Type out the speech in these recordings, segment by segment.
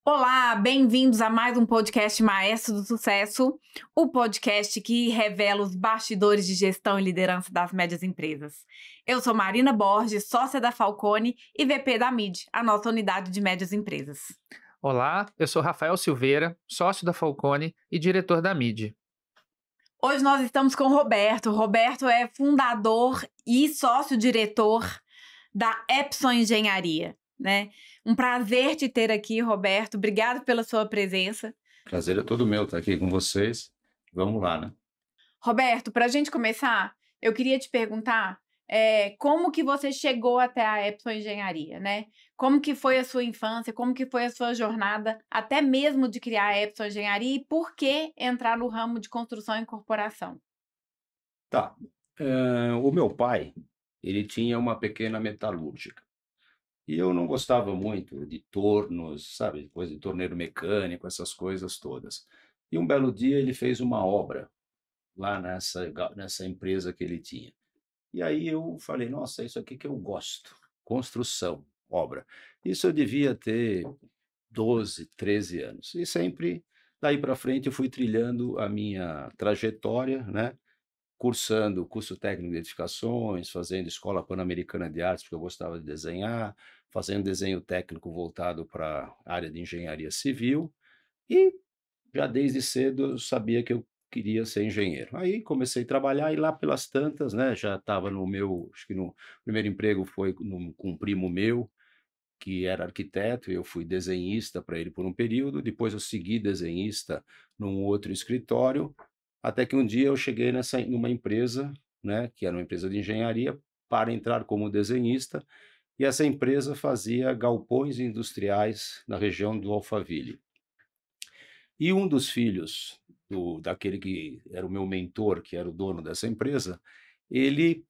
Olá, bem-vindos a mais um podcast Maestro do Sucesso, o podcast que revela os bastidores de gestão e liderança das médias empresas. Eu sou Marina Borges, sócia da Falcone e VP da MID, a nossa unidade de médias empresas. Olá, eu sou Rafael Silveira, sócio da Falcone e diretor da MID. Hoje nós estamos com o Roberto. Roberto é fundador e sócio-diretor da Epson Engenharia, né? Um prazer te ter aqui, Roberto. Obrigado pela sua presença. Prazer é todo meu estar aqui com vocês. Vamos lá, né? Roberto, para a gente começar, eu queria te perguntar como que você chegou até a Epson Engenharia, né? Como que foi a sua infância, como que foi a sua jornada, até mesmo de criar a Epson Engenharia e por que entrar no ramo de construção e incorporação? Tá. O meu pai, ele tinha uma pequena metalúrgica. E eu não gostava muito de tornos, sabe? Coisa de torneiro mecânico, essas coisas todas. E um belo dia ele fez uma obra lá nessa empresa que ele tinha. E aí eu falei, nossa, é isso aqui que eu gosto. Construção, obra. Isso eu devia ter 12, 13 anos. E sempre, daí para frente, eu fui trilhando a minha trajetória, né? Cursando curso técnico de edificações, fazendo escola pan-americana de artes, porque eu gostava de desenhar, fazendo desenho técnico voltado para a área de engenharia civil, e já desde cedo eu sabia que eu queria ser engenheiro. Aí comecei a trabalhar e lá pelas tantas, né, já estava no meu, acho que no primeiro emprego foi com um primo meu, que era arquiteto, e eu fui desenhista para ele por um período, depois eu segui desenhista num outro escritório, até que um dia eu cheguei numa empresa, né, que era uma empresa de engenharia, para entrar como desenhista, e essa empresa fazia galpões industriais na região do Alphaville. E um dos filhos daquele que era o meu mentor, que era o dono dessa empresa, ele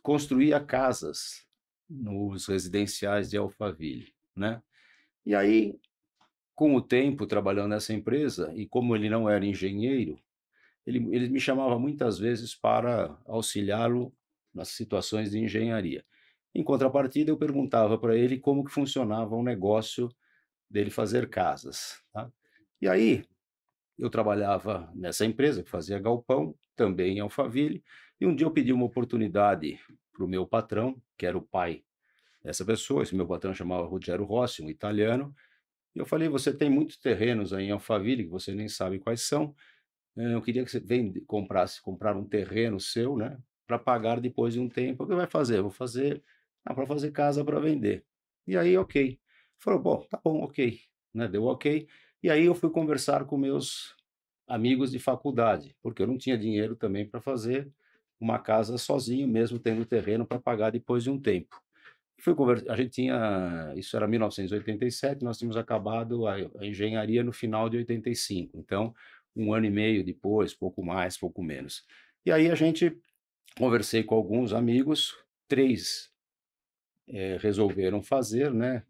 construía casas nos residenciais de Alphaville, né? E aí, com o tempo trabalhando nessa empresa, e como ele não era engenheiro, ele me chamava muitas vezes para auxiliá-lo nas situações de engenharia. Em contrapartida, eu perguntava para ele como que funcionava o negócio dele fazer casas, tá? E aí, eu trabalhava nessa empresa que fazia galpão, também em Alphaville, e um dia eu pedi uma oportunidade para o meu patrão, que era o pai dessa pessoa. Esse meu patrão chamava Rogério Rossi, um italiano, e eu falei, você tem muitos terrenos aí em Alphaville, que você nem sabe quais são, eu queria que você comprar um terreno seu, né, para pagar depois de um tempo. O que vai fazer? Eu vou fazer, para fazer casa para vender. E aí, ok. Falou, bom, tá bom, ok, né, deu ok. E aí eu fui conversar com meus amigos de faculdade, porque eu não tinha dinheiro também para fazer uma casa sozinho, mesmo tendo terreno para pagar depois de um tempo. A gente tinha, isso era 1987, nós tínhamos acabado a engenharia no final de 85, então um ano e meio depois, pouco mais, pouco menos. E aí a gente, conversei com alguns amigos, três resolveram fazer, né,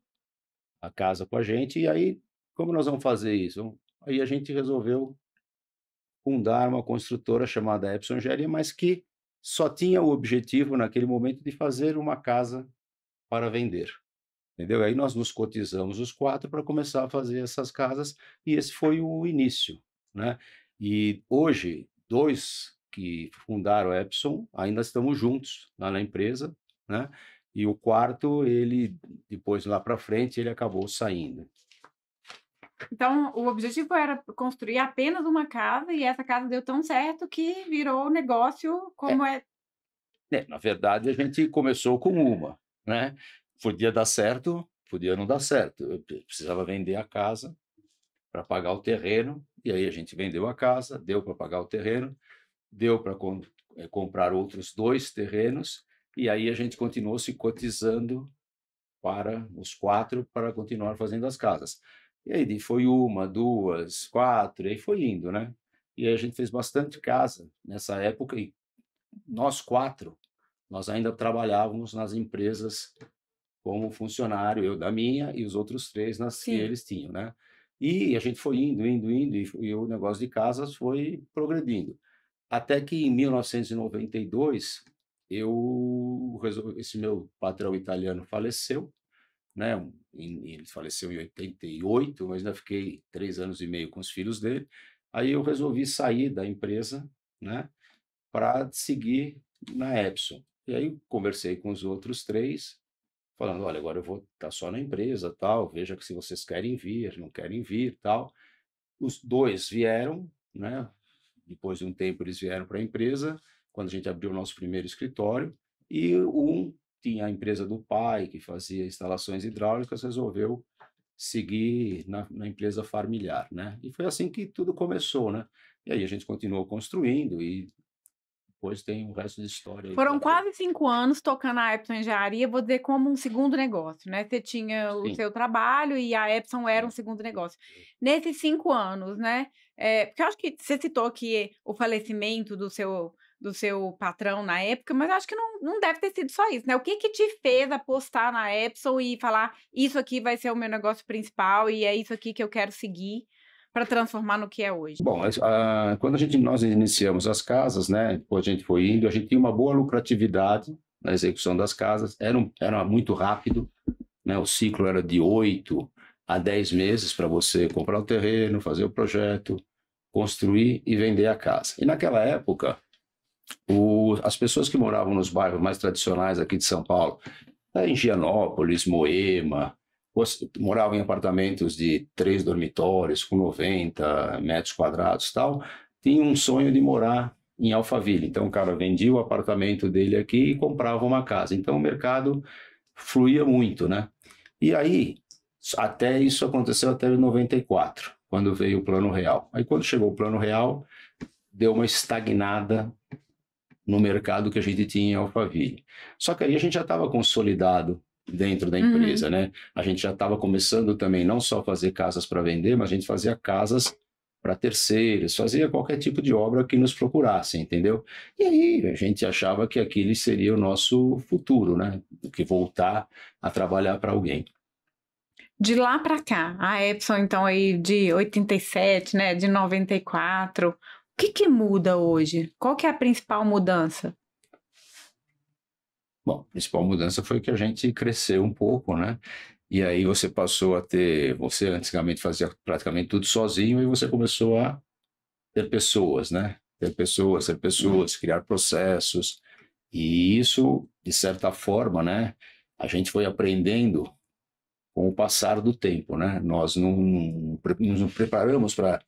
a casa com a gente, e aí, como nós vamos fazer isso? Aí a gente resolveu fundar uma construtora chamada Epson Engenharia, mas que só tinha o objetivo naquele momento de fazer uma casa para vender. Entendeu? Aí nós nos cotizamos os quatro para começar a fazer essas casas, e esse foi o início, né? E hoje, dois que fundaram a Epson ainda estamos juntos lá na empresa, né? E o quarto, ele, depois lá para frente, ele acabou saindo. Então, o objetivo era construir apenas uma casa e essa casa deu tão certo que virou negócio como é. Na verdade, a gente começou com uma, né? Podia dar certo, podia não dar certo. Eu precisava vender a casa para pagar o terreno, e aí a gente vendeu a casa, deu para pagar o terreno, deu para comprar outros dois terrenos, e aí a gente continuou se cotizando para os quatro para continuar fazendo as casas. E aí foi uma, duas, quatro, e aí foi indo, né? E aí a gente fez bastante casa nessa época, e nós quatro, nós ainda trabalhávamos nas empresas como funcionário, eu da minha e os outros três nas que Sim. eles tinham, né? E a gente foi indo, e o negócio de casas foi progredindo. Até que em 1992, esse meu patrão italiano faleceu, né? Ele faleceu em 88, mas ainda fiquei 3 anos e meio com os filhos dele. Aí eu resolvi sair da empresa, né, para seguir na Epson. E aí conversei com os outros 3, falando, olha, agora eu vou estar só na empresa, tal, veja que se vocês querem vir, não querem vir, tal. Os 2 vieram, né? Depois de um tempo eles vieram para a empresa, quando a gente abriu o nosso primeiro escritório, e um tinha a empresa do pai, que fazia instalações hidráulicas, resolveu seguir na empresa familiar, né? E foi assim que tudo começou, né? E aí a gente continuou construindo e depois tem o resto da história aí Foram pela frente. quase 5 anos tocando a Epson Engenharia, vou dizer, como um segundo negócio, né? Você tinha o Sim, seu trabalho e a Epson era um sim. segundo negócio. Nesses 5 anos, né? Porque eu acho que você citou que o falecimento do seu patrão na época, mas eu acho que não deve ter sido só isso, né? O que que te fez apostar na Epson e falar, isso aqui vai ser o meu negócio principal e é isso aqui que eu quero seguir para transformar no que é hoje? Bom, quando nós iniciamos as casas, né, depois a gente foi indo, a gente tinha uma boa lucratividade na execução das casas, era muito rápido, né, o ciclo era de 8 a 10 meses para você comprar o terreno, fazer o projeto, construir e vender a casa. E naquela época, as pessoas que moravam nos bairros mais tradicionais aqui de São Paulo, em Gianópolis, Moema, moravam em apartamentos de 3 dormitórios, com 90 metros quadrados e tal, tinham um sonho de morar em Alphaville. Então o cara vendia o apartamento dele aqui e comprava uma casa. Então o mercado fluía muito, né? E aí, isso aconteceu até 94, quando veio o Plano Real. Aí quando chegou o Plano Real, deu uma estagnada no mercado que a gente tinha em Alphaville. Só que aí a gente já estava consolidado dentro da empresa, né? A gente já estava começando também não só fazer casas para vender, mas a gente fazia casas para terceiros, fazia qualquer tipo de obra que nos procurasse, entendeu? E aí a gente achava que aquele seria o nosso futuro, né? Que voltar a trabalhar para alguém. De lá para cá, a Epson, então, aí de 87, né, de 94, o que muda hoje? Qual que é a principal mudança? Bom, a principal mudança foi que a gente cresceu um pouco, né? E aí você passou a ter, você antigamente fazia praticamente tudo sozinho e você começou a ter pessoas, né? Ter pessoas, criar processos. E isso, de certa forma, né? A gente foi aprendendo com o passar do tempo, né? Nós não nos preparamos para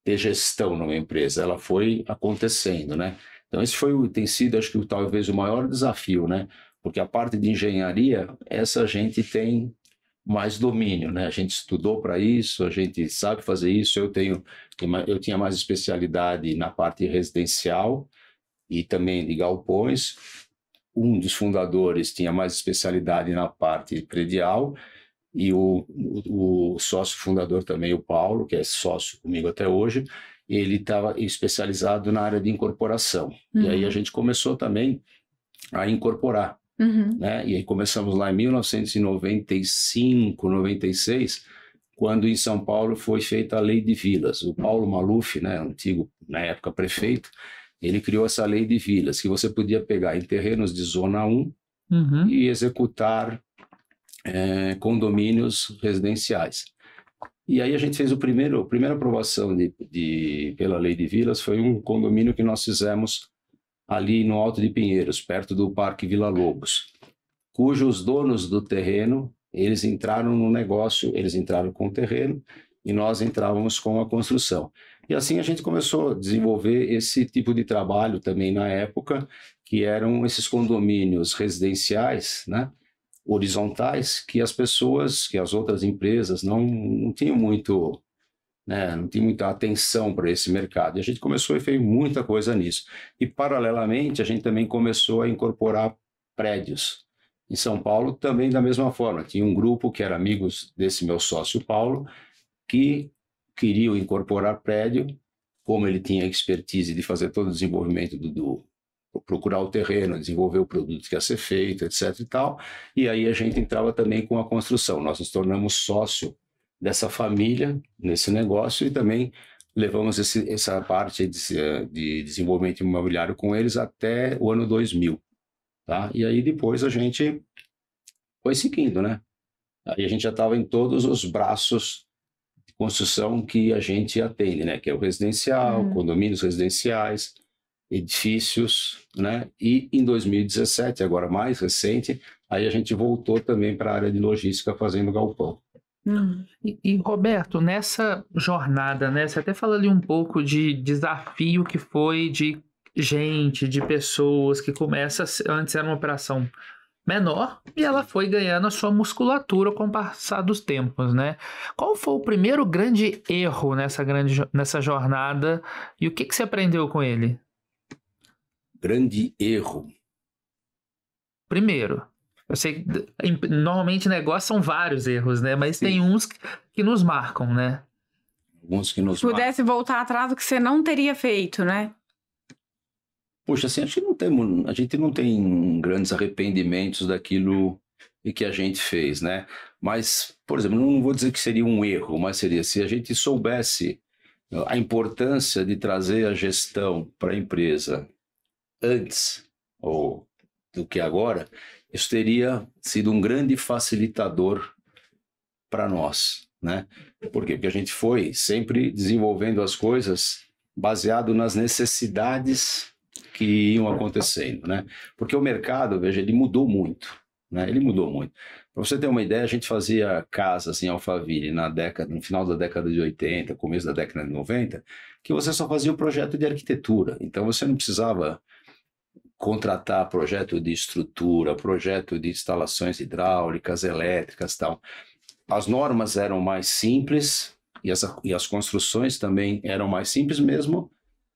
ter gestão numa empresa, ela foi acontecendo, né? Então esse tem sido, acho que talvez o maior desafio, né? Porque a parte de engenharia, essa a gente tem mais domínio, né? A gente estudou para isso, a gente sabe fazer isso. Eu tinha mais especialidade na parte residencial e também de galpões. Um dos fundadores tinha mais especialidade na parte predial e o sócio fundador também, o Paulo, que é sócio comigo até hoje, ele estava especializado na área de incorporação. E aí a gente começou também a incorporar, né? E aí começamos lá em 1995, 96, quando em São Paulo foi feita a Lei de Vilas. O Paulo Maluf, né, antigo, na época, prefeito, ele criou essa Lei de Vilas, que você podia pegar em terrenos de Zona 1 e executar condomínios residenciais. E aí a gente fez a primeira aprovação pela Lei de Vilas, foi um condomínio que nós fizemos ali no Alto de Pinheiros, perto do Parque Vila Lobos, cujos donos do terreno, eles entraram no negócio, eles entraram com o terreno e nós entrávamos com a construção. E assim a gente começou a desenvolver esse tipo de trabalho também na época, que eram esses condomínios residenciais, né, horizontais, que as outras empresas não tinham muito, né, não tinha muita atenção para esse mercado. E a gente começou e fez muita coisa nisso. E, paralelamente, a gente também começou a incorporar prédios. Em São Paulo, também da mesma forma. Tinha um grupo que era amigos desse meu sócio Paulo, que queriam incorporar prédio, como ele tinha expertise de fazer todo o desenvolvimento procurar o terreno, desenvolver o produto que ia ser feito, etc. e tal. E aí a gente entrava também com a construção. Nós nos tornamos sócio dessa família nesse negócio e também levamos essa parte de desenvolvimento imobiliário com eles até o ano 2000. Tá? E aí depois a gente foi seguindo, né? Aí a gente já estava em todos os braços de construção que a gente atende, né? Que é o residencial, condomínios residenciais, edifícios, né? E em 2017, agora mais recente, aí a gente voltou também para a área de logística fazendo galpão. E, Roberto, nessa jornada, né? Você até fala ali um pouco de desafio que foi de gente, de pessoas que começa, antes era uma operação menor e ela foi ganhando a sua musculatura com o passar dos tempos, né? Qual foi o primeiro grande erro nessa jornada e o que você aprendeu com ele? Grande erro. Primeiro, eu sei que normalmente negócio são vários erros, né? Mas Sim. tem uns que nos marcam, né? Alguns que nos Se pudesse voltar atrás, o que você não teria feito, né? Poxa, assim, a gente não tem grandes arrependimentos daquilo que a gente fez, né? Mas, por exemplo, não vou dizer que seria um erro, mas seria se a gente soubesse a importância de trazer a gestão para a empresa antes ou do que agora, isso teria sido um grande facilitador para nós, né? Por quê? Porque a gente foi sempre desenvolvendo as coisas baseado nas necessidades que iam acontecendo, né? Porque o mercado, veja, ele mudou muito, né? Ele mudou muito. Para você ter uma ideia, a gente fazia casas em Alphaville no final da década de 80, começo da década de 90, que você só fazia o projeto de arquitetura. Então você não precisava contratar projeto de estrutura, projeto de instalações hidráulicas, elétricas, tal. As normas eram mais simples e as construções também eram mais simples, mesmo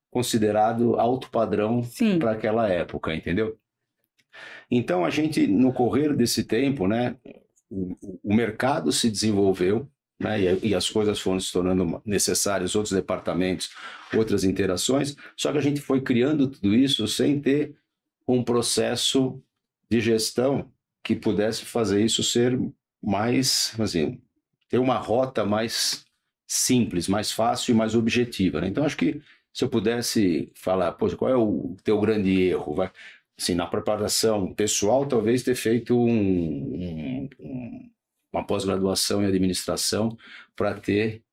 considerado alto padrão para aquela época, entendeu? Então a gente, no correr desse tempo, né, o mercado se desenvolveu, né, e as coisas foram se tornando necessárias, outros departamentos, outras interações, só que a gente foi criando tudo isso sem ter um processo de gestão que pudesse fazer isso ser mais, assim, ter uma rota mais simples, mais fácil e mais objetiva, né? Então acho que se eu pudesse falar, poxa, qual é o teu grande erro? Vai, assim, na preparação pessoal, talvez ter feito uma pós-graduação em administração para ter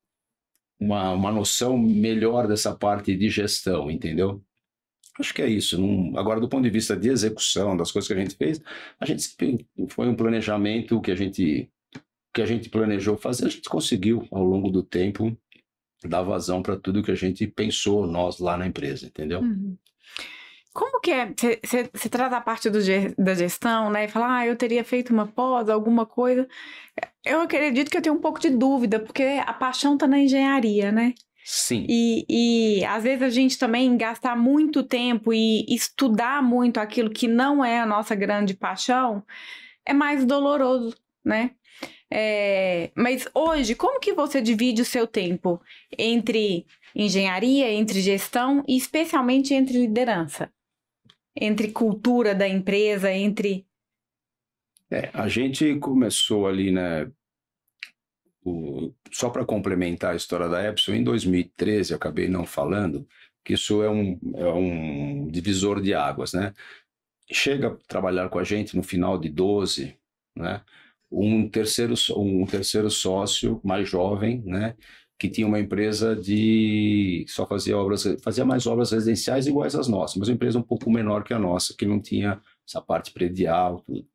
uma noção melhor dessa parte de gestão, entendeu? Acho que é isso. Agora, do ponto de vista de execução das coisas que a gente fez, a gente foi um planejamento que a gente planejou fazer, a gente conseguiu, ao longo do tempo, dar vazão para tudo que a gente pensou, nós lá na empresa, entendeu? Como que é? Você traz a parte da gestão, né? E fala, eu teria feito uma pós, alguma coisa. Eu acredito que eu tenho um pouco de dúvida, porque a paixão tá na engenharia, né? Sim. E às vezes a gente também gastar muito tempo e estudar muito aquilo que não é a nossa grande paixão é mais doloroso, né? Mas hoje, como que você divide o seu tempo entre engenharia, entre gestão e especialmente entre liderança? Entre cultura da empresa, entre... A gente começou ali, né? Só para complementar a história da Epson, em 2013, eu acabei não falando, que isso é um divisor de águas, né? Chega a trabalhar com a gente no final de 12, né? Um terceiro sócio mais jovem, né? Que tinha uma empresa que só fazia mais obras residenciais iguais às nossas, mas uma empresa um pouco menor que a nossa, que não tinha essa parte predial, tudo.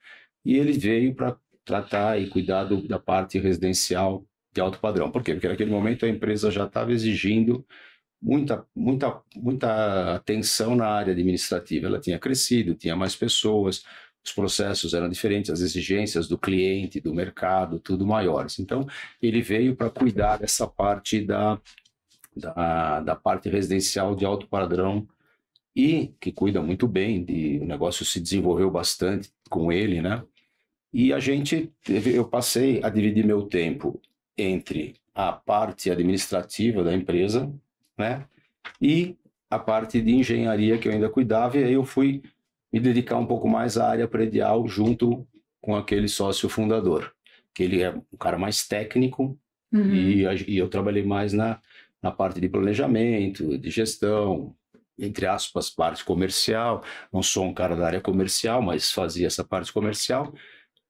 E ele veio para tratar e cuidar da parte residencial de alto padrão. Por quê? Porque naquele momento a empresa já estava exigindo muita atenção na área administrativa. Ela tinha crescido, tinha mais pessoas, os processos eram diferentes, as exigências do cliente, do mercado, tudo maiores. Então, ele veio para cuidar dessa parte da parte residencial de alto padrão e que cuida muito bem, o negócio se desenvolveu bastante com ele, né? E eu passei a dividir meu tempo entre a parte administrativa da empresa, né? E a parte de engenharia que eu ainda cuidava, e aí eu fui me dedicar um pouco mais à área predial junto com aquele sócio fundador, que ele é um cara mais técnico, e eu trabalhei mais na parte de planejamento, de gestão, entre aspas, parte comercial. Não sou um cara da área comercial, mas fazia essa parte comercial.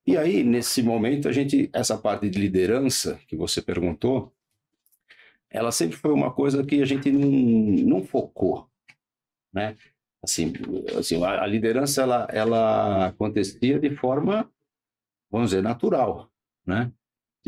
E aí, nesse momento, essa parte de liderança que você perguntou, ela sempre foi uma coisa que a gente não focou, né? Assim, a liderança, ela acontecia de forma, vamos dizer, natural, né?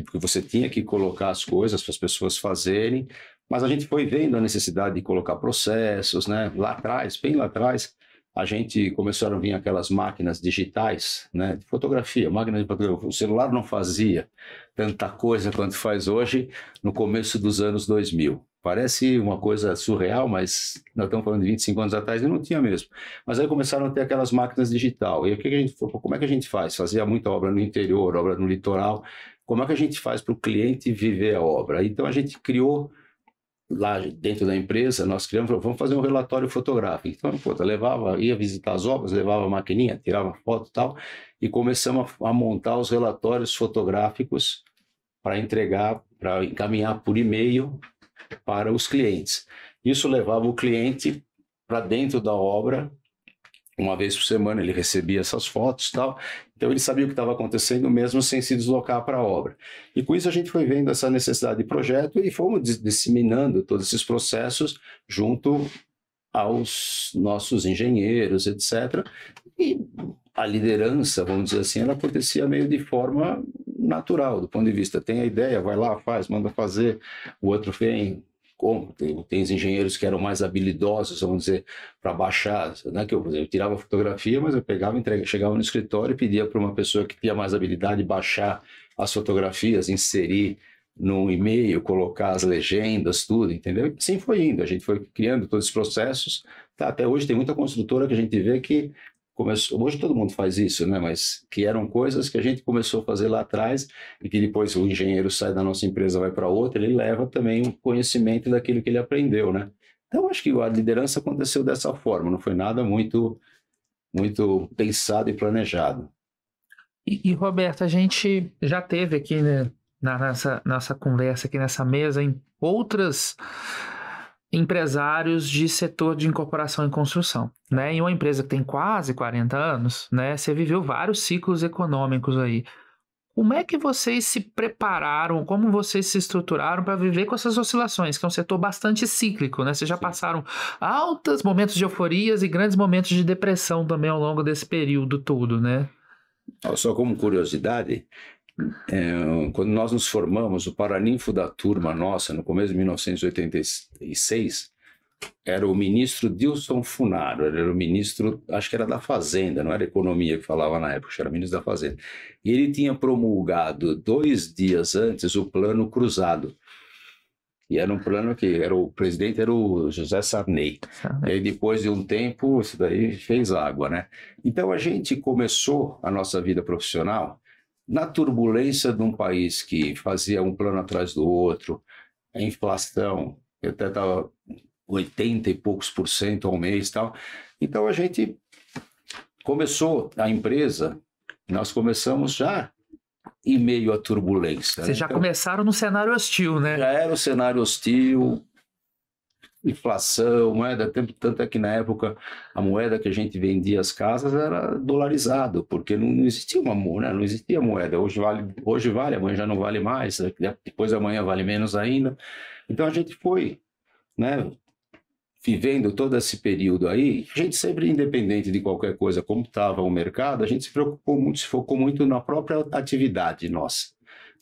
Porque você tinha que colocar as coisas para as pessoas fazerem, mas a gente foi vendo a necessidade de colocar processos, né? Lá atrás, bem lá atrás, a gente começaram a vir aquelas máquinas digitais, né? De fotografia, máquina de fotografia. O celular não fazia tanta coisa quanto faz hoje no começo dos anos 2000. Parece uma coisa surreal, mas nós estamos falando de 25 anos atrás e não tinha mesmo. Mas aí começaram a ter aquelas máquinas digital. E o que a gente, como é que a gente faz? Fazia muita obra no interior, obra no litoral. Como é que a gente faz para o cliente viver a obra? Então a gente criou, lá dentro da empresa, nós criamos, vamos fazer um relatório fotográfico. Então, ia visitar as obras, levava a maquininha, tirava foto e tal, e começamos a montar os relatórios fotográficos para entregar, para encaminhar por e-mail para os clientes. Isso levava o cliente para dentro da obra, uma vez por semana ele recebia essas fotos e tal, então ele sabia o que estava acontecendo mesmo sem se deslocar para a obra. E com isso a gente foi vendo essa necessidade de projeto e fomos disseminando todos esses processos junto aos nossos engenheiros, etc. E a liderança, vamos dizer assim, ela acontecia meio de forma natural, do ponto de vista, tem a ideia, vai lá, faz, manda fazer, o outro vem, tem os engenheiros que eram mais habilidosos, vamos dizer, para baixar, né? Que eu tirava fotografia, mas eu pegava, chegava no escritório e pedia para uma pessoa que tinha mais habilidade baixar as fotografias, inserir no e-mail, colocar as legendas, tudo, entendeu? E assim foi indo, a gente foi criando todos os processos, tá? Até hoje tem muita construtora que a gente vê que começou, hoje todo mundo faz isso, né? Mas que eram coisas que a gente começou a fazer lá atrás e que depois o engenheiro sai da nossa empresa, vai para outra, ele leva também o conhecimento daquilo que ele aprendeu, né? Então acho que a liderança aconteceu dessa forma, não foi nada muito pensado e planejado. E Roberto, a gente já teve aqui, né, nossa conversa aqui nessa mesa em outras empresários de setor de incorporação e construção, né? Em uma empresa que tem quase 40 anos, né? Você viveu vários ciclos econômicos aí. Como é que vocês se prepararam, como vocês se estruturaram para viver com essas oscilações, que é um setor bastante cíclico, né? Vocês já passaram altos momentos de euforias e grandes momentos de depressão também ao longo desse período todo, né? Só como curiosidade, quando nós nos formamos, o paraninfo da turma nossa, no começo de 1986, era o ministro Dilson Funaro, ele era o ministro, acho que era da Fazenda, não era Economia que falava na época, era ministro da Fazenda. E ele tinha promulgado 2 dias antes o Plano Cruzado. E era um plano que o presidente era o José Sarney. E aí, depois de um tempo, isso daí fez água, né? Então, a gente começou a nossa vida profissional na turbulência de um país que fazia um plano atrás do outro, a inflação, até estava 80 e poucos % ao mês e tal. Então, a gente começou a empresa, nós começamos já em meio à turbulência. Vocês já começaram no cenário hostil, né? Já era o cenário hostil, inflação, moeda, tanto é que na época a moeda que a gente vendia as casas era dolarizado, porque não existia uma moeda, né? Não existia moeda. Hoje vale, amanhã já não vale mais, depois amanhã vale menos ainda. Então a gente foi, né, vivendo todo esse período aí, a gente sempre independente de qualquer coisa, como estava o mercado, a gente se preocupou muito, se focou muito na própria atividade nossa,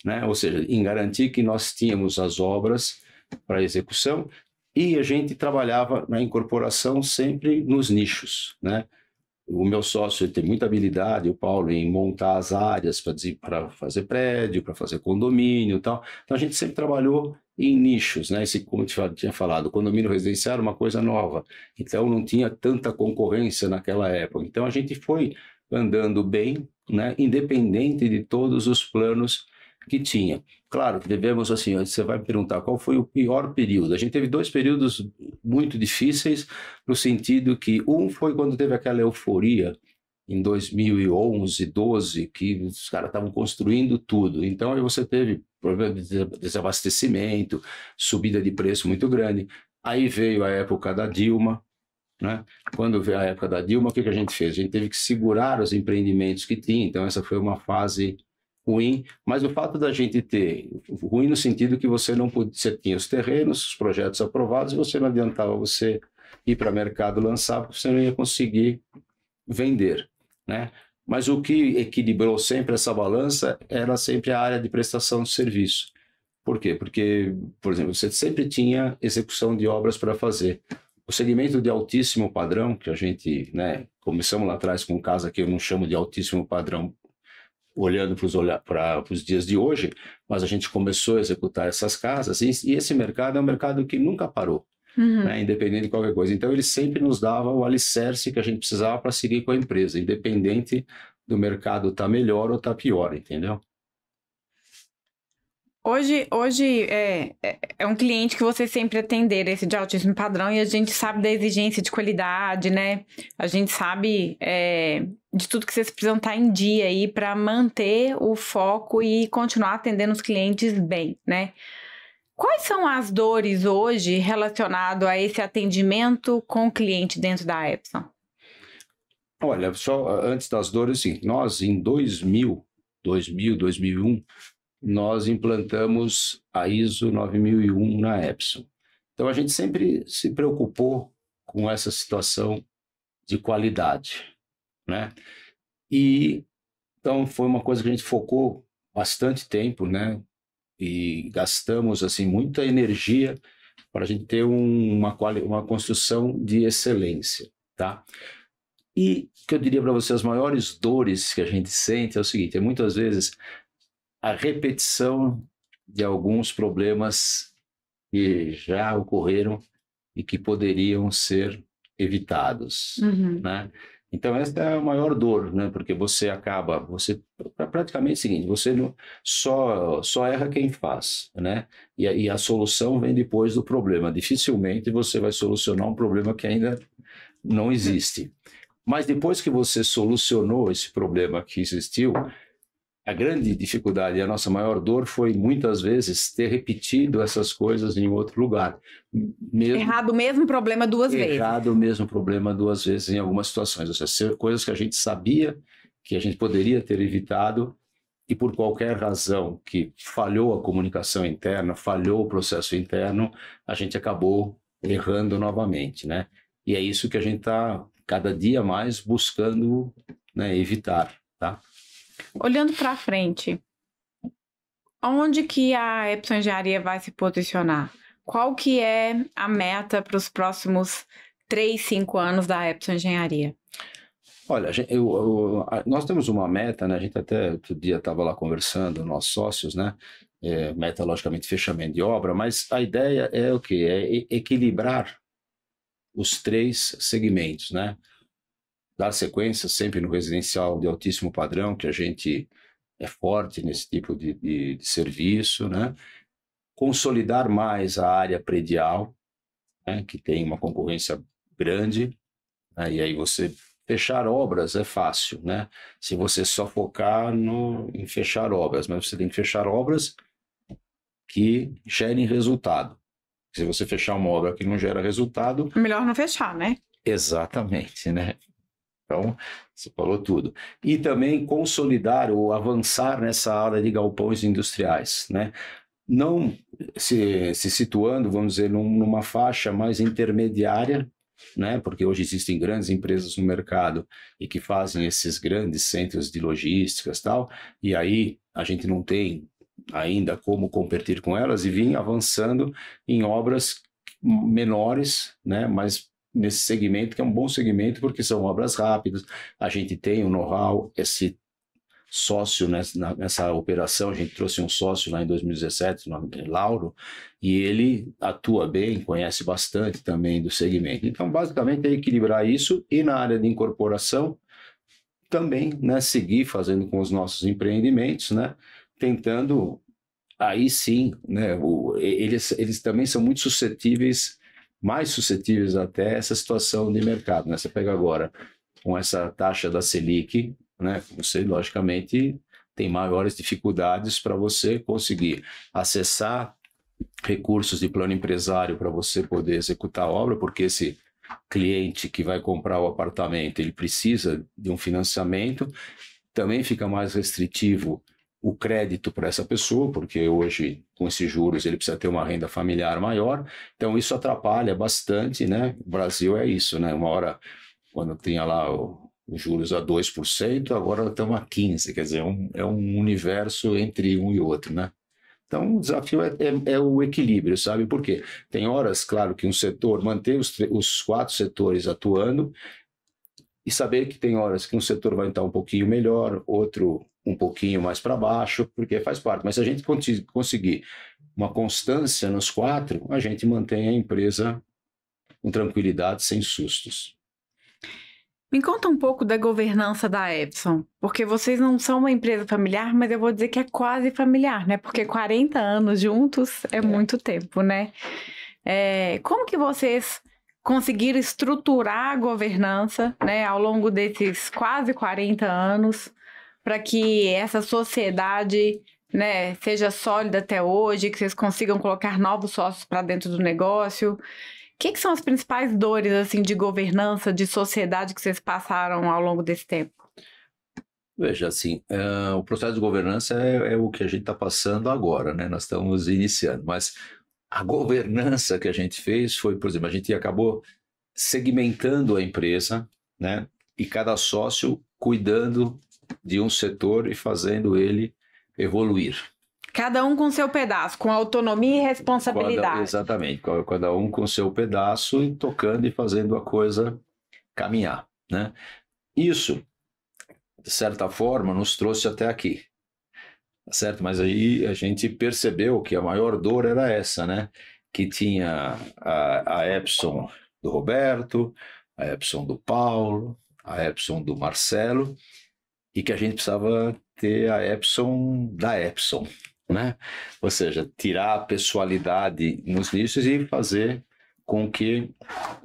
né? Ou seja, em garantir que nós tínhamos as obras para execução e a gente trabalhava na incorporação sempre nos nichos, né? O meu sócio tem muita habilidade, o Paulo, em montar as áreas para fazer prédio, para fazer condomínio e tal. Então a gente sempre trabalhou em nichos, né? Como eu tinha falado, o condomínio residencial era uma coisa nova, então não tinha tanta concorrência naquela época. Então a gente foi andando bem, né? Independente de todos os planos que tinha. Claro, devemos, assim, você vai me perguntar qual foi o pior período. A gente teve 2 períodos muito difíceis, no sentido que um foi quando teve aquela euforia em 2011, 12, que os caras estavam construindo tudo. Então aí você teve problema de desabastecimento, subida de preço muito grande. Aí veio a época da Dilma, né? Quando veio a época da Dilma, o que a gente fez? A gente teve que segurar os empreendimentos que tinha, então essa foi uma fase ruim, mas o fato da gente ter, ruim no sentido que você não podia, você tinha os terrenos, os projetos aprovados, e você não adiantava você ir para o mercado lançar, porque você não ia conseguir vender, né? Mas o que equilibrou sempre essa balança era sempre a área de prestação de serviço. Por quê? Porque, por exemplo, você sempre tinha execução de obras para fazer. O segmento de altíssimo padrão, que a gente, né, começamos lá atrás com um caso que eu não chamo de altíssimo padrão, olhando para os dias de hoje, mas a gente começou a executar essas casas, e esse mercado é um mercado que nunca parou, né, independente de qualquer coisa. Então, ele sempre nos dava o alicerce que a gente precisava para seguir com a empresa, independente do mercado estar melhor ou estar pior, entendeu? Hoje é um cliente que vocês sempre atenderam, esse de altíssimo padrão, e a gente sabe da exigência de qualidade, né? A gente sabe de tudo que vocês precisam estar em dia aí para manter o foco e continuar atendendo os clientes bem, né? Quais são as dores hoje relacionadas a esse atendimento com o cliente dentro da Epson? Olha, só antes das dores, sim, nós em 2001, nós implantamos a ISO 9001 na Epson. Então, a gente sempre se preocupou com essa situação de qualidade, né? E, então, foi uma coisa que a gente focou bastante tempo, né? E gastamos, assim, muita energia para a gente ter uma construção de excelência, tá? E o que eu diria para você, as maiores dores que a gente sente é o seguinte, muitas vezes a repetição de alguns problemas que já ocorreram e que poderiam ser evitados, né? Então, essa é a maior dor, né? Porque você praticamente é o seguinte, você não, só erra quem faz, né? E a solução vem depois do problema. Dificilmente você vai solucionar um problema que ainda não existe. Mas depois que você solucionou esse problema que existiu, a grande dificuldade e a nossa maior dor foi, muitas vezes, ter repetido essas coisas em outro lugar. Errado o mesmo problema duas vezes. Errado o mesmo problema duas vezes em algumas situações. Ou seja, coisas que a gente sabia que a gente poderia ter evitado e por qualquer razão que falhou a comunicação interna, falhou o processo interno, a gente acabou errando novamente, né? E é isso que a gente está cada dia mais buscando, né, evitar, tá? Olhando para frente, onde que a Epson Engenharia vai se posicionar? Qual que é a meta para os próximos 3, 5 anos da Epson Engenharia? Olha, nós temos uma meta, né? A gente até outro dia estava lá conversando, nós sócios, né? Meta, logicamente, fechamento de obra, mas a ideia é o quê? É equilibrar os 3 segmentos, né? Dar sequência sempre no residencial de altíssimo padrão, que a gente é forte nesse tipo de serviço, né? Consolidar mais a área predial, né? Que tem uma concorrência grande, né? E aí você fechar obras é fácil, né? Se você só focar em fechar obras, mas você tem que fechar obras que gerem resultado. Se você fechar uma obra que não gera resultado... Melhor não fechar, né? Exatamente, né? Então, você falou tudo. E também consolidar ou avançar nessa área de galpões industriais, né? Não se situando, vamos dizer, numa faixa mais intermediária, né? Porque hoje existem grandes empresas no mercado e que fazem esses grandes centros de logísticas e tal, e aí a gente não tem ainda como competir com elas e vir avançando em obras menores, né? Mas nesse segmento, que é um bom segmento, porque são obras rápidas, a gente tem o know-how, esse sócio nessa operação, a gente trouxe um sócio lá em 2017, o nome dele é Lauro, e ele atua bem, conhece bastante também do segmento. Então, basicamente, é equilibrar isso e na área de incorporação, também, né, seguir fazendo com os nossos empreendimentos, né, tentando, aí sim, né, eles também são muito suscetíveis, mais suscetíveis até a essa situação de mercado, né? Você pega agora com essa taxa da Selic, né? Você, logicamente, tem maiores dificuldades para você conseguir acessar recursos de plano empresário para você poder executar a obra, porque esse cliente que vai comprar o apartamento, ele precisa de um financiamento, também fica mais restritivo o crédito para essa pessoa, porque hoje, com esses juros, ele precisa ter uma renda familiar maior, então isso atrapalha bastante, né? O Brasil é isso, né? Uma hora, quando tinha lá os juros a 2%, agora estamos a 15%, quer dizer, é um universo entre um e outro, né? Então, o desafio é o equilíbrio, sabe? Por quê? Tem horas, claro, que um setor, manter os 4 setores atuando e saber que tem horas que um setor vai estar um pouquinho melhor, outro um pouquinho mais para baixo, porque faz parte. Mas se a gente conseguir uma constância nos 4, a gente mantém a empresa com tranquilidade, sem sustos. Me conta um pouco da governança da Epson, porque vocês não são uma empresa familiar, mas eu vou dizer que é quase familiar, né? Porque 40 anos juntos é muito tempo, né? Como que vocês conseguiram estruturar a governança, né, ao longo desses quase 40 anos, para que essa sociedade, né, seja sólida até hoje, que vocês consigam colocar novos sócios para dentro do negócio? O que são as principais dores, assim, de governança, de sociedade que vocês passaram ao longo desse tempo? Veja, assim, o processo de governança é o que a gente está passando agora, né? Nós estamos iniciando, mas a governança que a gente fez foi, por exemplo, a gente acabou segmentando a empresa, né? E cada sócio cuidando de um setor e fazendo ele evoluir. Cada um com seu pedaço, com autonomia e responsabilidade. Exatamente, cada um com seu pedaço e tocando e fazendo a coisa caminhar, né? Isso, de certa forma, nos trouxe até aqui, certo? Mas aí a gente percebeu que a maior dor era essa, né? Que tinha a Epson do Roberto, a Epson do Paulo, a Epson do Marcelo, e que a gente precisava ter a Epson da Epson, né? Ou seja, tirar a pessoalidade nos nichos e fazer com que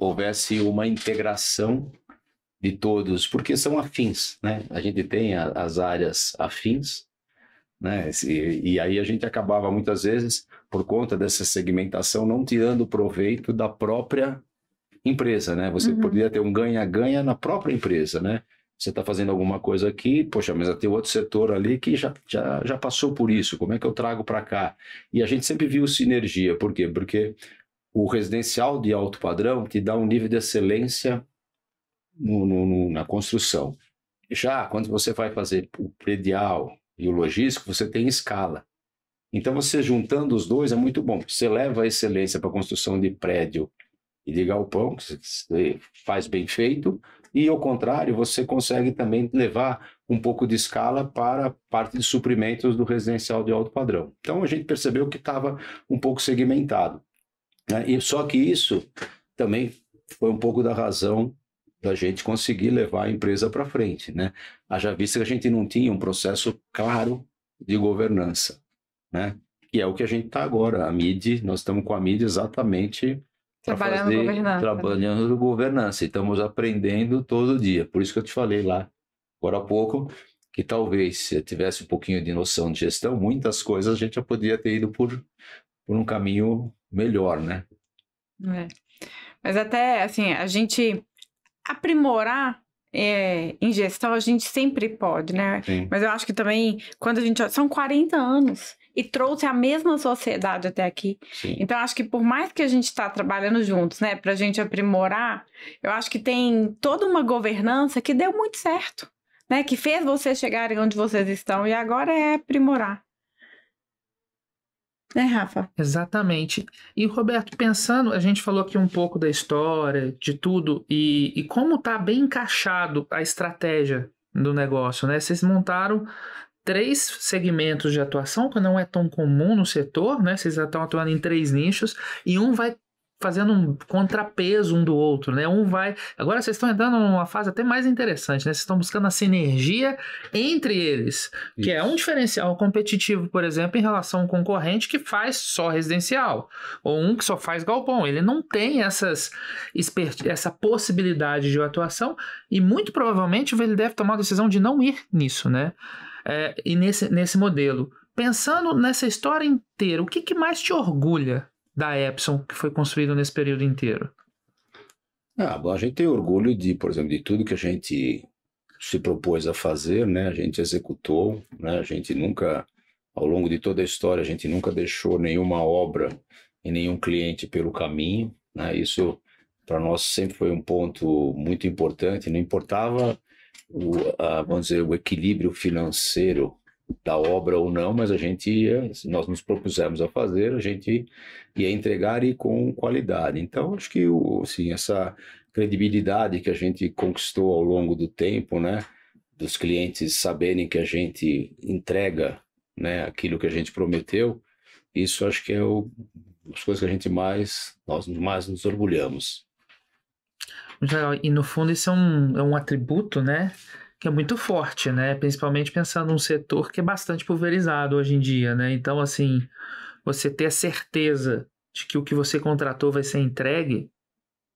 houvesse uma integração de todos, porque são afins, né? A gente tem as áreas afins, né? E aí a gente acabava muitas vezes, por conta dessa segmentação, não tirando proveito da própria empresa, né? Você poderia ter um ganha-ganha na própria empresa, né? Você está fazendo alguma coisa aqui, poxa, mas tem outro setor ali que já passou por isso, como é que eu trago para cá? E a gente sempre viu sinergia, por quê? Porque o residencial de alto padrão te dá um nível de excelência na construção. Já quando você vai fazer o predial e o logístico, você tem escala. Então você juntando os dois é muito bom. Você leva a excelência para a construção de prédio e de galpão, que você faz bem feito, e ao contrário, você consegue também levar um pouco de escala para a parte de suprimentos do residencial de alto padrão. Então a gente percebeu que estava um pouco segmentado, né? E só que isso também foi um pouco da razão da gente conseguir levar a empresa para frente, né? Haja vista que a gente não tinha um processo claro de governança, né? E é o que a gente está agora. A MID, nós estamos com a MID exatamente trabalhando governança. E estamos aprendendo todo dia. Por isso que eu te falei lá, agora há pouco, que talvez se eu tivesse um pouquinho de noção de gestão, muitas coisas a gente já poderia ter ido por um caminho melhor, né? Mas até, assim, a gente aprimorar em gestão, a gente sempre pode, né? Sim. Mas eu acho que também, quando a gente... São 40 anos e trouxe a mesma sociedade até aqui. Sim. Então, acho que por mais que a gente está trabalhando juntos, né? Pra gente aprimorar, eu acho que tem toda uma governança que deu muito certo, né? Que fez vocês chegarem onde vocês estão e agora é aprimorar. Né, Rafa? Exatamente. E, Roberto, pensando, a gente falou aqui um pouco da história, de tudo, e como está bem encaixado a estratégia do negócio, né? Vocês montaram 3 segmentos de atuação, que não é tão comum no setor, né? Vocês já estão atuando em 3 nichos, e um vai fazendo um contrapeso um do outro, né? Agora vocês estão entrando numa fase até mais interessante, né? Vocês estão buscando a sinergia entre eles, que é um diferencial competitivo, por exemplo, em relação a um concorrente que faz só residencial, ou um que só faz galpão. Ele não tem essa possibilidade de atuação e muito provavelmente ele deve tomar a decisão de não ir nisso, né? E nesse modelo. Pensando nessa história inteira, o que mais te orgulha da Epson que foi construído nesse período inteiro? Bom, a gente tem orgulho de, por exemplo, de tudo que a gente se propôs a fazer, né? A gente executou, né? A gente nunca, ao longo de toda a história, a gente nunca deixou nenhuma obra e nenhum cliente pelo caminho, né? Isso para nós sempre foi um ponto muito importante. Não importava vamos dizer, o equilíbrio financeiro da obra ou não, mas nós nos propusemos a fazer, a gente ia entregar e com qualidade. Então, acho que assim, essa credibilidade que a gente conquistou ao longo do tempo, né, dos clientes saberem que a gente entrega, né, aquilo que a gente prometeu, isso acho que é as coisas que nós mais nos orgulhamos. E no fundo isso é um atributo, né, que é muito forte, né, principalmente pensando num setor que é bastante pulverizado hoje em dia, né, então assim, você ter a certeza de que o que você contratou vai ser entregue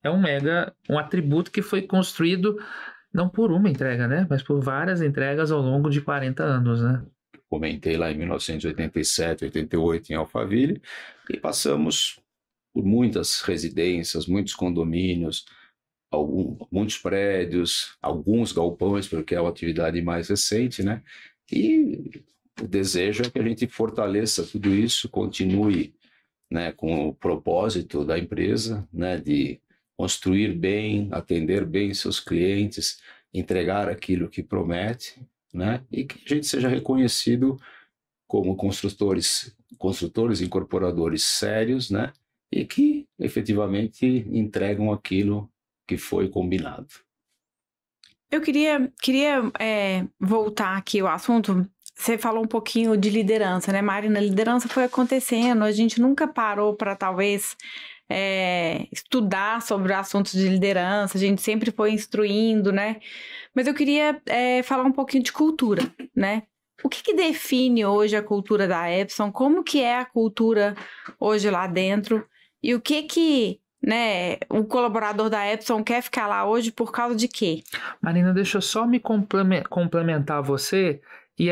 é um atributo que foi construído não por uma entrega, né, mas por várias entregas ao longo de 40 anos, né. Comentei lá em 1987, 88 em Alphaville e passamos por muitas residências, muitos condomínios, muitos prédios, alguns galpões, porque é uma atividade mais recente, né? E o desejo é que a gente fortaleça tudo isso, continue, né, com o propósito da empresa, né, de construir bem, atender bem seus clientes, entregar aquilo que promete, né? E que a gente seja reconhecido como construtores e incorporadores sérios, né? E que efetivamente entregam aquilo que foi combinado. Eu queria voltar aqui ao assunto. Você falou um pouquinho de liderança, né, Marina? A liderança foi acontecendo, a gente nunca parou para talvez estudar sobre assuntos de liderança, a gente sempre foi instruindo, né? Mas eu queria falar um pouquinho de cultura, né? O que define hoje a cultura da Epson? Como que é a cultura hoje lá dentro? E o que né, o colaborador da Epson quer ficar lá hoje por causa de quê? Marina, deixa eu só me complementar você e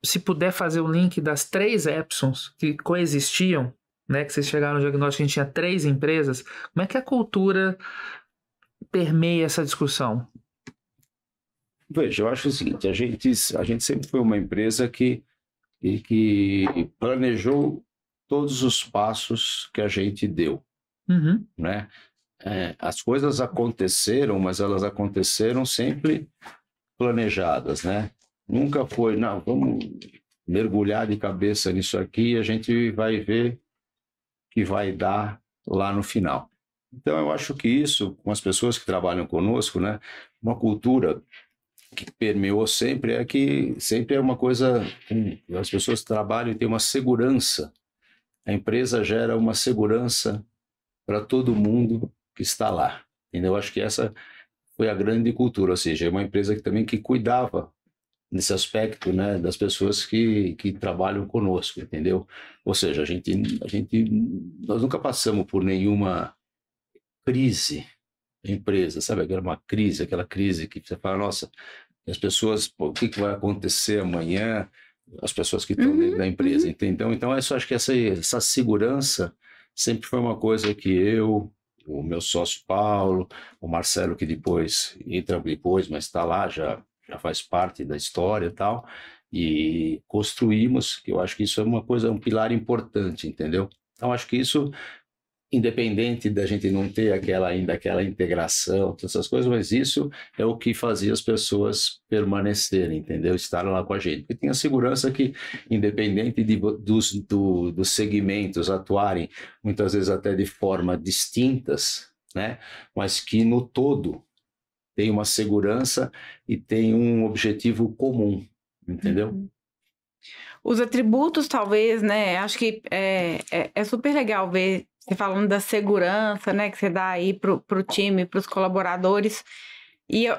se puder fazer o link das 3 Epsons que coexistiam, né, que vocês chegaram no diagnóstico que a gente tinha 3 empresas, como é que a cultura permeia essa discussão? Veja, eu acho o seguinte, a gente sempre foi uma empresa que planejou todos os passos que a gente deu. Uhum. Né? As coisas aconteceram, mas elas aconteceram sempre planejadas, né? Nunca foi, não, vamos mergulhar de cabeça nisso aqui e a gente vai ver que vai dar lá no final. Então, eu acho que isso, com as pessoas que trabalham conosco, né? Uma cultura que permeou sempre que sempre é uma coisa, as pessoas trabalham e têm uma segurança. A empresa gera uma segurança para todo mundo que está lá. Entendeu? Eu acho que essa foi a grande cultura, ou seja, é uma empresa que cuidava nesse aspecto, né, das pessoas que trabalham conosco, entendeu? Ou seja, nós nunca passamos por nenhuma crise na empresa, sabe? Aquela crise que você fala, nossa, as pessoas, o que vai acontecer amanhã? As pessoas que estão dentro da empresa, entendeu? Então, eu acho que essa segurança sempre foi uma coisa que o meu sócio Paulo, o Marcelo, que entra depois, mas está lá, já faz parte da história e tal, e construímos, que eu acho que isso é um pilar importante, entendeu? Então, acho que isso, independente da gente não ter ainda aquela integração, todas essas coisas, mas isso é o que fazia as pessoas permanecerem, entendeu? Estarem lá com a gente. Porque tem a segurança que, independente dos segmentos atuarem, muitas vezes até de forma distintas, né? Mas que no todo tem uma segurança e tem um objetivo comum, entendeu? Os atributos, talvez, né? Acho que é super legal ver você falando da segurança, né, que você dá aí pro time, pros colaboradores.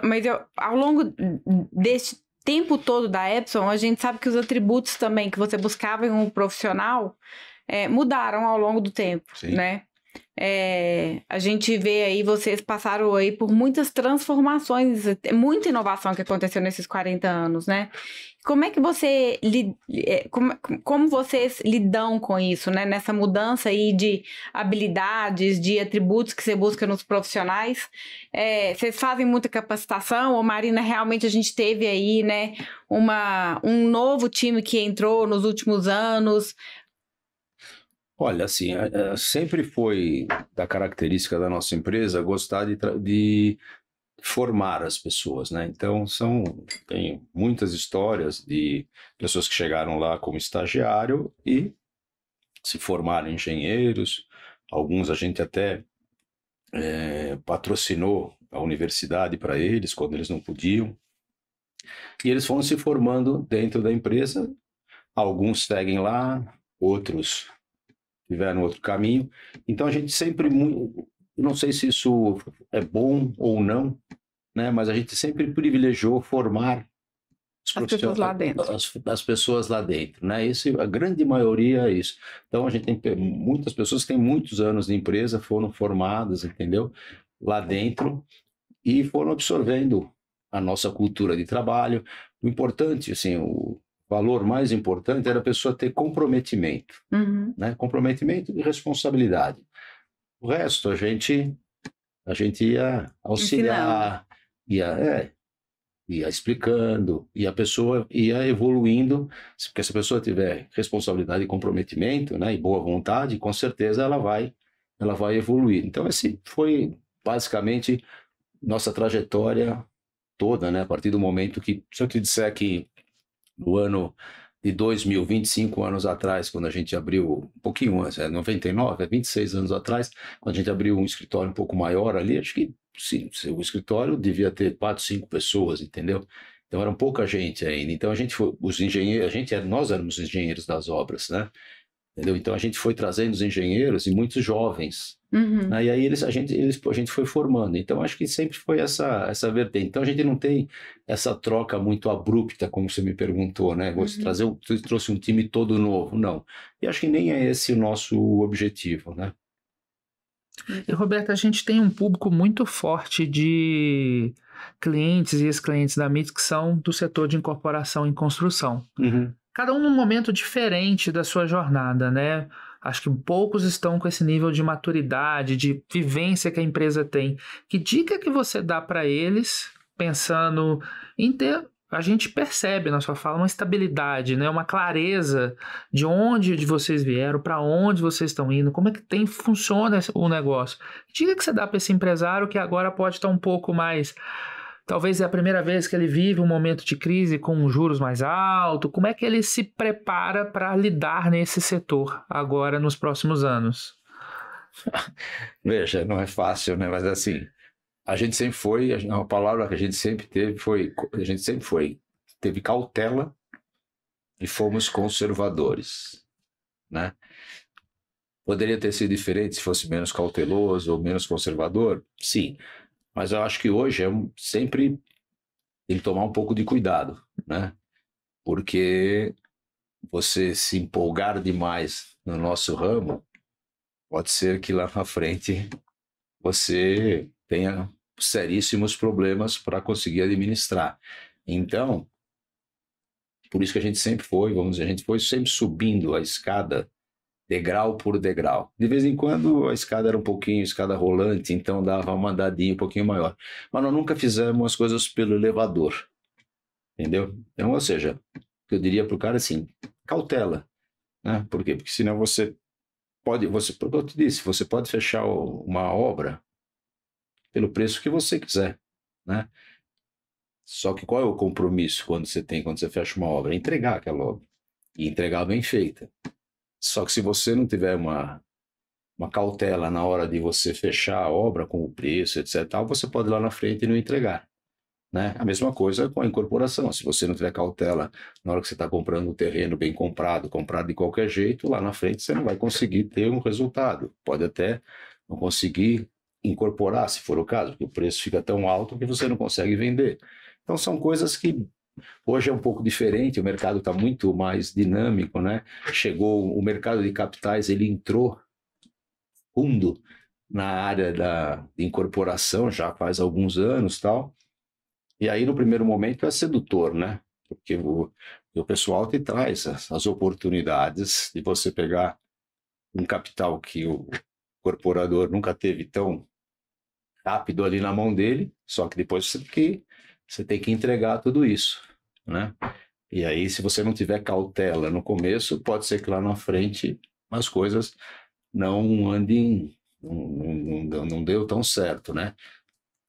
Mas ao longo desse tempo todo da Epson, a gente sabe que os atributos também que você buscava em um profissional mudaram ao longo do tempo, Sim. né? A gente vê aí, vocês passaram aí por muitas transformações, muita inovação que aconteceu nesses 40 anos, né? Como é que como vocês lidam com isso, né? Nessa mudança aí de habilidades, de atributos que você busca nos profissionais? Vocês fazem muita capacitação? Ou, Marina, realmente a gente teve aí, né, um novo time que entrou nos últimos anos? Olha, assim, sempre foi da característica da nossa empresa gostar de formar as pessoas, né? Então, tem muitas histórias de pessoas que chegaram lá como estagiário e se formaram engenheiros. Alguns a gente até patrocinou a universidade para eles quando eles não podiam. E eles foram se formando dentro da empresa. Alguns seguem lá, outros tiveram outro caminho. Então a gente sempre, não sei se isso é bom ou não, né? Mas a gente sempre privilegiou formar as pessoas lá dentro. As pessoas lá dentro, né? A grande maioria é isso. Então a gente tem muitas pessoas que têm muitos anos de empresa, foram formadas, entendeu? Lá dentro e foram absorvendo a nossa cultura de trabalho. O importante, assim, o valor mais importante era a pessoa ter comprometimento, né? Comprometimento e responsabilidade. O resto a gente ia auxiliar, ia explicando, e a pessoa ia evoluindo, porque se a pessoa tiver responsabilidade e comprometimento, né, e boa vontade, com certeza ela vai evoluir. Então esse foi basicamente nossa trajetória toda, né? A partir do momento que, se eu te disser que no ano de 2000, 25 anos atrás, quando a gente abriu, um pouquinho antes, 99, 26 anos atrás, quando a gente abriu um escritório um pouco maior ali, acho que sim, o escritório devia ter 4, 5 pessoas, entendeu? Então era pouca gente ainda. Então a gente foi, os engenheiros, nós éramos engenheiros das obras, né? Entendeu? Então a gente foi trazendo os engenheiros e muitos jovens, né? E aí a gente foi formando. Então acho que sempre foi essa vertente. Então a gente não tem essa troca muito abrupta, como você me perguntou, né? Você trouxe um time todo novo, não. E acho que nem é esse o nosso objetivo, né? E, Roberto, a gente tem um público muito forte de clientes e ex-clientes da MITS que são do setor de incorporação em construção. Cada um num momento diferente da sua jornada, né? Acho que poucos estão com esse nível de maturidade, de vivência que a empresa tem. Que dica que você dá para eles, pensando em ter... A gente percebe na sua fala uma estabilidade, né? Uma clareza de onde vocês vieram, para onde vocês estão indo, como é que funciona o negócio. Dica que você dá para esse empresário que agora pode estar um pouco mais... Talvez é a primeira vez que ele vive um momento de crise com juros mais altos. Como é que ele se prepara para lidar nesse setor agora nos próximos anos? Veja, não é fácil, né? Mas assim, a gente sempre foi, a palavra que a gente sempre teve teve cautela e fomos conservadores, né? Poderia ter sido diferente se fosse menos cauteloso ou menos conservador? Sim. Mas eu acho que hoje sempre tem que tomar um pouco de cuidado, né? Porque você se empolgar demais no nosso ramo, pode ser que lá na frente você tenha seríssimos problemas para conseguir administrar. Então, por isso que a gente sempre foi, vamos dizer, a gente foi sempre subindo a escada degrau por degrau. De vez em quando a escada era escada rolante, então dava uma andadinha um pouquinho maior. Mas nós nunca fizemos as coisas pelo elevador, entendeu? Então, ou seja, eu diria para o cara assim, cautela, né? Por quê? Porque senão você pode, como eu te disse, você pode fechar uma obra pelo preço que você quiser, né? Só que qual é o compromisso quando você fecha uma obra? É entregar aquela obra. E entregar bem feita. Só que se você não tiver uma cautela na hora de você fechar a obra com o preço, etc., você pode ir lá na frente e não entregar, né? A mesma coisa com a incorporação. Se você não tiver cautela na hora que você está comprando um terreno bem comprado de qualquer jeito, lá na frente você não vai conseguir ter um resultado. Pode até não conseguir incorporar, se for o caso, porque o preço fica tão alto que você não consegue vender. Então são coisas que hoje é um pouco diferente, o mercado está muito mais dinâmico, né? Chegou o mercado de capitais, ele entrou fundo na área da incorporação, já faz alguns anos, tal. E aí, no primeiro momento, é sedutor, né? Porque o pessoal te traz as oportunidades de você pegar um capital que o incorporador nunca teve tão rápido ali na mão dele, só que depois você tem que entregar tudo isso, né? E aí, se você não tiver cautela no começo, pode ser que lá na frente as coisas não andem, não deu tão certo, né?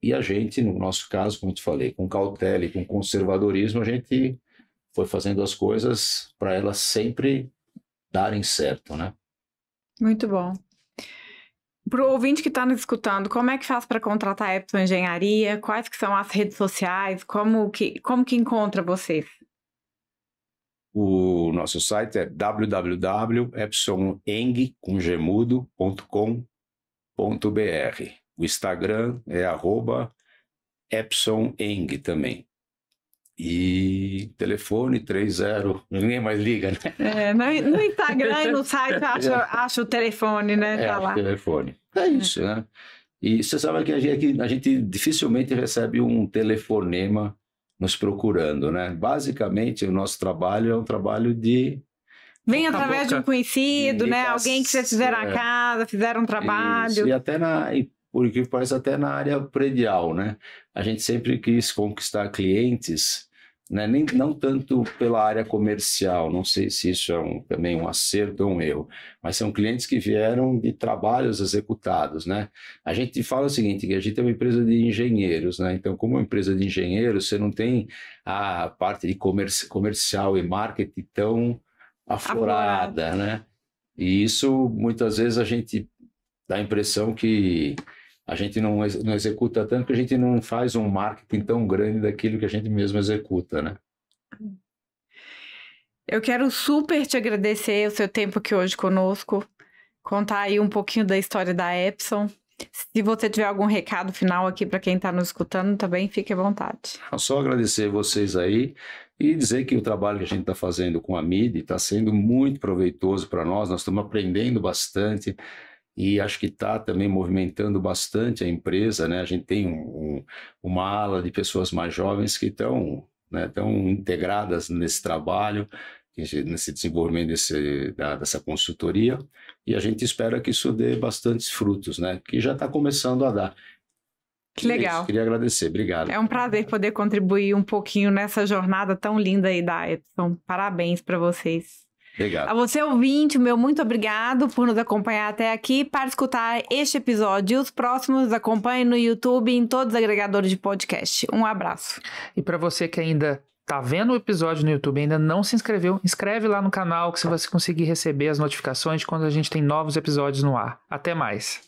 E a gente, no nosso caso, como eu te falei, com cautela e com conservadorismo, a gente foi fazendo as coisas para elas sempre darem certo, né? Muito bom. Para o ouvinte que está nos escutando, como é que faz para contratar a Epson Engenharia? Quais que são as redes sociais? Como que encontra vocês? O nosso site é www.epsoneng.com.br. O Instagram é @epsoneng também. E telefone 30, ninguém mais liga, né? No Instagram e no site acha o telefone, né? Tá lá. O telefone. É isso, né? E você sabe que a gente dificilmente recebe um telefonema nos procurando, né? Basicamente, o nosso trabalho é um trabalho de... Vem através de um conhecido, né? Alguém que vocês fizeram a casa, fizeram um trabalho. Isso. E até por que parece, até na área predial, né? A gente sempre quis conquistar clientes, né? Não tanto pela área comercial, não sei se isso é também um acerto ou um erro, mas são clientes que vieram de trabalhos executados, né? A gente fala o seguinte, que a gente é uma empresa de engenheiros, né? Então, como uma empresa de engenheiros, você não tem a parte de comercial e marketing tão aflorada, né? E isso, muitas vezes, a gente dá a impressão que a gente não executa tanto, que a gente não faz um marketing tão grande daquilo que a gente mesmo executa, né? Eu quero super te agradecer o seu tempo aqui hoje conosco, contar aí um pouquinho da história da Epson. Se você tiver algum recado final aqui para quem está nos escutando, também fique à vontade. Só agradecer vocês aí e dizer que o trabalho que a gente está fazendo com a MIDI está sendo muito proveitoso para nós estamos aprendendo bastante. E acho que está também movimentando bastante a empresa, né? A gente tem uma ala de pessoas mais jovens que estão, né, integradas nesse trabalho, nesse desenvolvimento dessa consultoria, e a gente espera que isso dê bastantes frutos, né? Que já está começando a dar. Que legal. Queria agradecer, obrigado. É um prazer poder contribuir um pouquinho nessa jornada tão linda aí da Epson. Parabéns para vocês. Obrigado. A você, ouvinte, meu muito obrigado por nos acompanhar até aqui. Para escutar este episódio e os próximos, acompanhe no YouTube e em todos os agregadores de podcast. Um abraço. E para você que ainda tá vendo o episódio no YouTube e ainda não se inscreveu, inscreve lá no canal que você vai conseguir receber as notificações de quando a gente tem novos episódios no ar. Até mais.